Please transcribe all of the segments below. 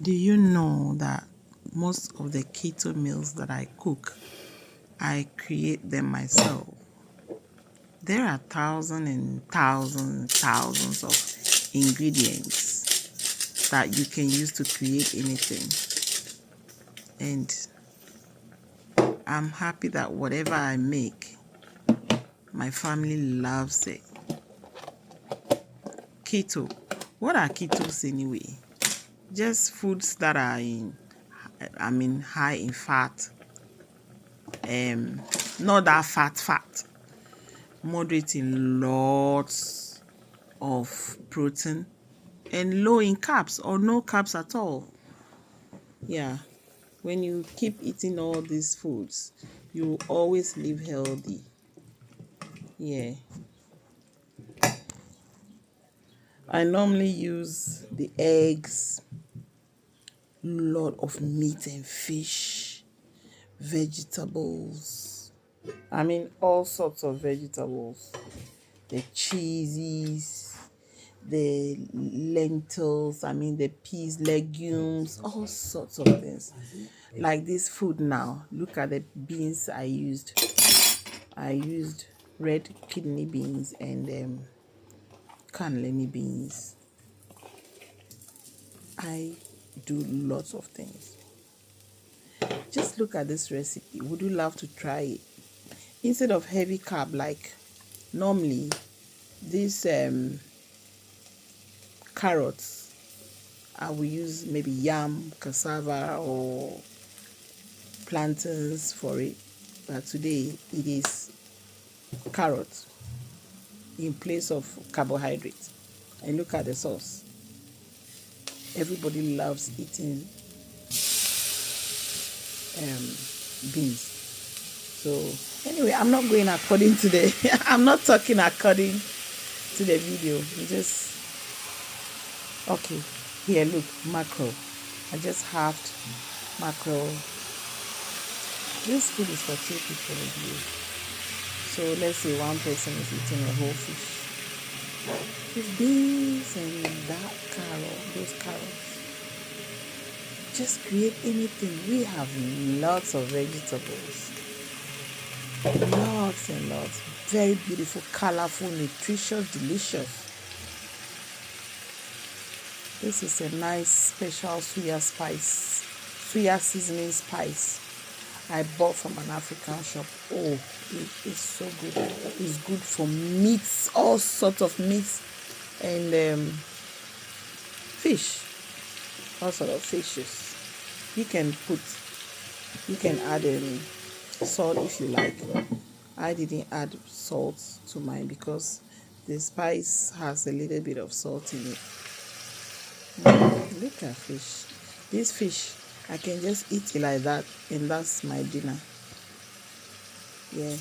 Do you know that most of the keto meals that I cook, I create them myself? There are thousands and thousands and thousands of ingredients that you can use to create anything. And I'm happy that whatever I make, my family loves it. Keto. What are ketos anyway? Just foods that are high in fat. Not that fat. Moderate in lots of protein and low in carbs or no carbs at all. Yeah. When you keep eating all these foods, you always live healthy. Yeah. I normally use the eggs, lot of meat and fish, vegetables. All sorts of vegetables. The cheeses, the lentils, the peas, legumes, all sorts of things. Like this food now, look at the beans I used. I used red kidney beans and cannellini beans. I do lots of things. Just look at this recipe. Would you love to try it? Instead of heavy carb, like normally, these carrots, I will use maybe yam, cassava, or plantains for it. But today, it is carrot in place of carbohydrates. And look at the sauce. Everybody loves eating beans. So anyway, I'm not going according to the I'm not talking according to the video. Okay, here look, mackerel. I just halved mackerel. This food is for 2 people here. So let's say one person is eating a whole fish with beans and that those carrots. Just create anything. We have lots of vegetables. Lots and lots. Very beautiful, colorful, nutritious, delicious. This is a nice special suya seasoning spice I bought from an African shop. Oh, it is so good. It's good for meats, all sorts of meats and fish. All sorts of fishes. You can add salt if you like. I didn't add salt to mine because the spice has a little bit of salt in it. Look at fish. This fish, I can just eat it like that, and that's my dinner. Yeah.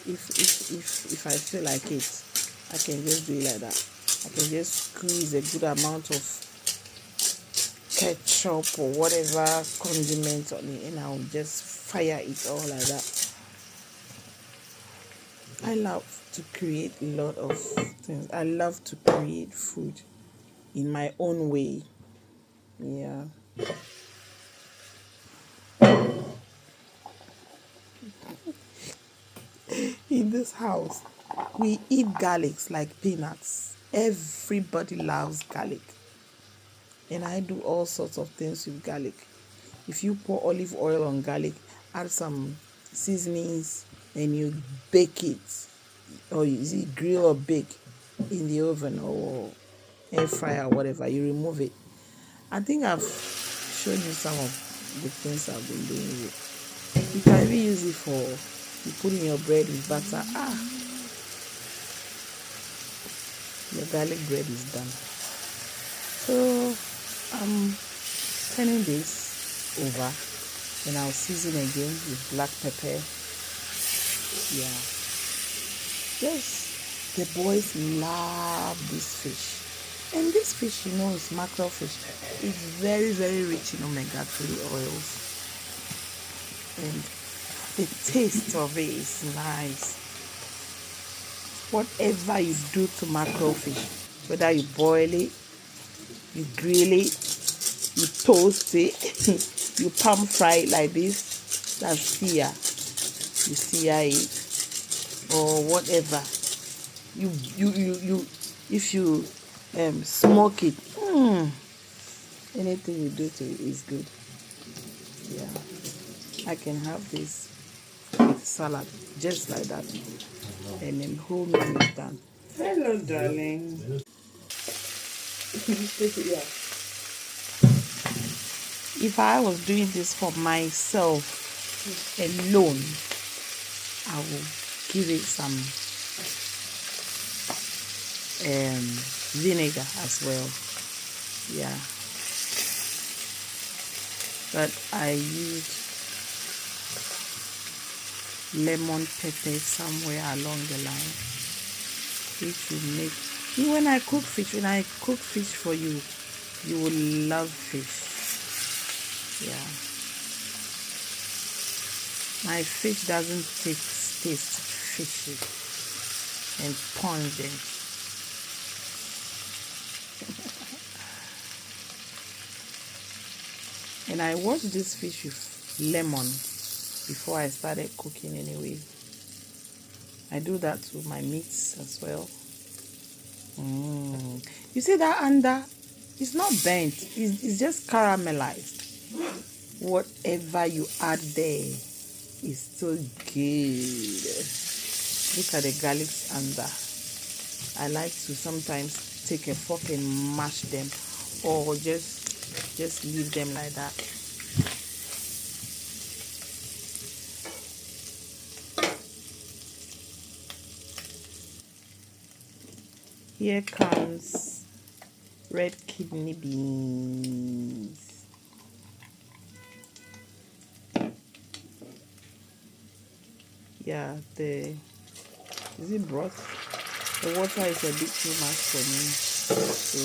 If I feel like it, I can just do it like that. I can just squeeze a good amount of ketchup or whatever condiment on it, and I'll just fire it all like that. I love to create a lot of things. I love to create food in my own way. Yeah. In this house, we eat garlics like peanuts. Everybody loves garlic. And I do all sorts of things with garlic. If you pour olive oil on garlic, add some seasonings, and you bake it, or you grill or bake in the oven or air fryer or whatever, you remove it. I think I've shown you some of the things I've been doing with it. You can even use it for, you put in your bread with butter. Your garlic bread is done. So I'm turning this over, and I'll season again with black pepper. Yeah. Yes, the boys love this fish. And this fish, is mackerel fish. It's very, very rich in omega-3 oils. And the taste of it is nice. Whatever you do to mackerel fish, whether you boil it, you grill it, you toast it, you palm fry it like this. That's sear. You sear it or whatever. You if you smoke it, anything you do to it is good. Yeah, I can have this with salad just like that, and then whole meal is done. Hello, darling. If I was doing this for myself alone, I will give it some vinegar as well. Yeah, but I used lemon pepper somewhere along the line, which will make when I cook fish for you, you will love fish. Yeah, my fish doesn't taste fishy and pungent. And I washed this fish with lemon before I started cooking anyway. I do that with my meats as well. You see that under? It's not burnt. It's just caramelized. Whatever you add there is so good. Look at the garlics under. I like to sometimes take a fork and mash them, or just leave them like that. Here comes red kidney beans. Yeah, is it broth? The water is a bit too much for me, so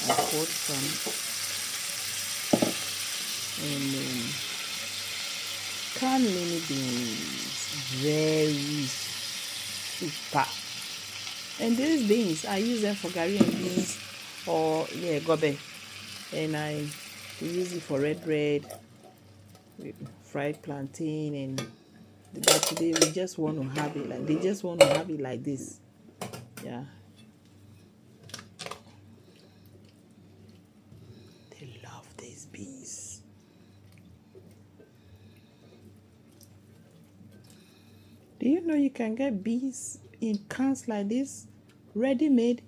I poured some, and then canned mini beans, very super. And these beans, I use them for Ghanaian beans or gobe, and I use it for red bread, fried plantain, and but today we just want to have it like this. Yeah, they love these beans. Do you know you can get beans in cans like this, ready made?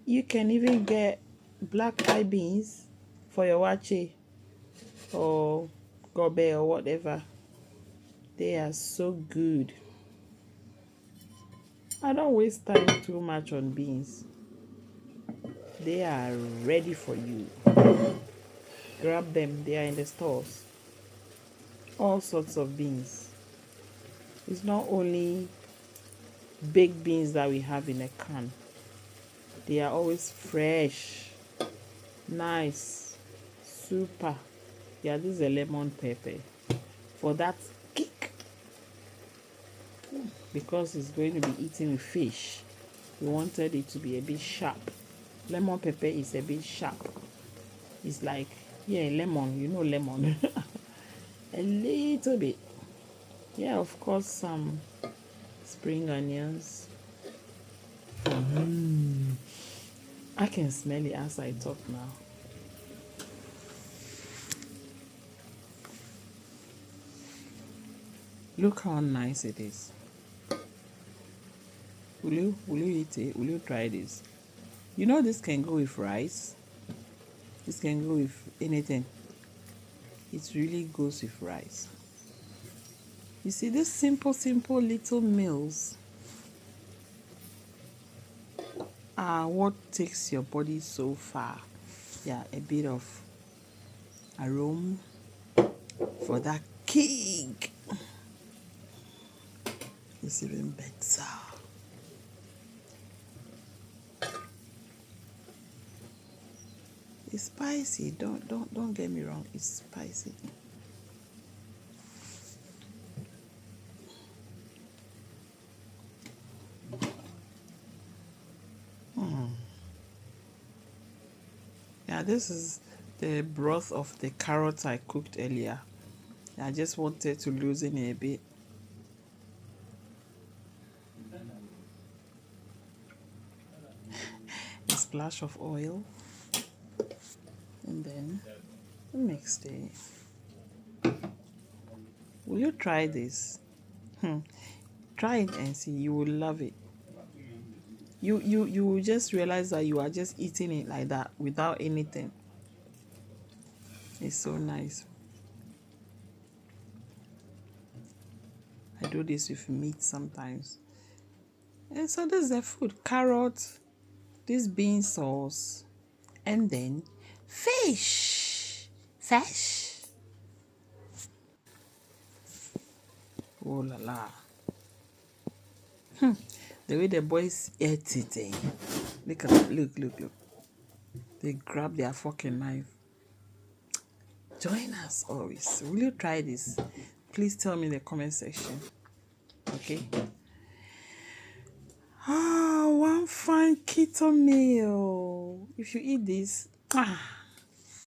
You can even get black eye beans for your wache or gobe or whatever. They are so good. I don't waste time too much on beans. They are ready for you. Grab them, they are in the stores. All sorts of beans. It's not only baked beans that we have in a can. They are always fresh, nice, super. Yeah, this is a lemon pepper for that kick, because it's going to be eaten with fish. We wanted it to be a bit sharp. Lemon pepper is a bit sharp. It's like, lemon, lemon. A little bit. Yeah, of course, some spring onions. I can smell it as I talk now. Look how nice it is. Will you eat it? Will you try this? You know this can go with rice. This can go with anything. It really goes with rice. You see, these simple little meals are what takes your body so far. Yeah, a bit of aroma for that kick. It's even better. It's spicy. Don't get me wrong. It's spicy. Yeah, this the broth of the carrot I cooked earlier. I just wanted to loosen it a bit. A splash of oil. And then mix it. Will you try this? Try it and see. You will love it. You will just realize that you are just eating it like that without anything. It's so nice. I do this with meat sometimes. And so this is the food. Carrot, this bean sauce, and then fish. Fish. Oh la la. The way the boys ate it, eh? Look at that. Look. They grab their fucking knife. Join us always. Will you try this? Please tell me in the comment section. Okay. One fine keto meal. If you eat this,